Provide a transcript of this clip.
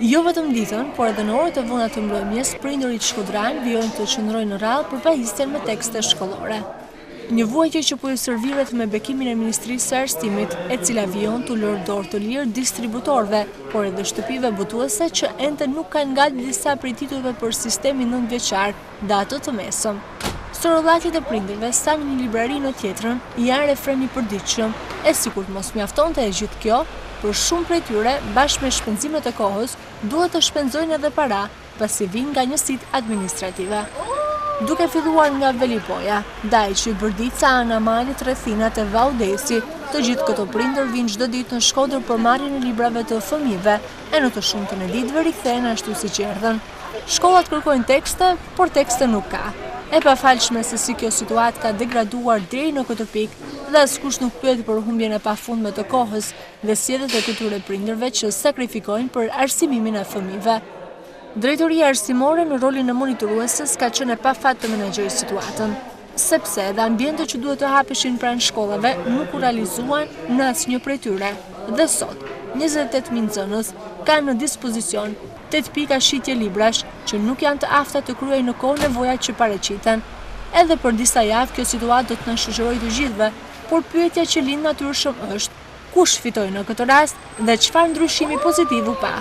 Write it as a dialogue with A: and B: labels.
A: Jo vetëm ditën, por edhe në orët e vona të mbrëmjes, prindërit shkodran vijojnë të qëndrojnë në radhë për pajisjen me tekste shkollore. Një vuajtje që po i serviret me bekimin e Ministrisë së Arsimit, e cila vijon të lërë dorë të lirë distributorëve, por edhe shtëpive botuese që ende nuk kanë gati disa prej titujve për sistemin nëntëvjeçar, dhe ato të mesëm. Sorollatit e prindërve sa në një librari në tjetrën janë refren i përditshëm, e sikur të mos mjaftonte e gjithë kjo, për shumë prej tyre, bashkë me shpenzimet e kohës, duhet të shpenzojnë edhe para, pasi vinë nga njësitë administrative. Duke filluar nga Velipoja, Dajqi, Bërdica, Anamalit, Rrethinat e Vaudesi, të gjithë këto prindër vinë çdo ditë në Shkodër për marrjen e librave të fëmijëve, e në të shumtën e ditëve rikthehen ashtu siç erdhën. Shkollat kërkojnë tekste, por tekste nuk ka. E pafalshme se si kjo situatë ka degraduar deri në këtë pikë dhe askush nuk pyet për humbjen e pafundme të kohës dhe sjelljet e këtyre prindërve që sakrifikojnë për arsimimin e fëmijëve. Drejtoria arsimore në rolin e monitorueses ka qenë e pafat të menaxhojë situatën, sepse edhe ambiente që duhet të hapeshin pranë shkollave nuk u realizuan në asnjë prej tyre. Dhe sot, 28.000 nxënës kanë në dispozicion 8 pika shitje librash që nuk janë të afta të kryejnë në kohë nevojat që paraqiten. Edhe për disa javë kjo situatë do të na shoqërojë të gjithëve, por pyetja që lind natyrshëm është: kush fitoi në këtë rast dhe çfarë ndryshimi pozitiv u pa?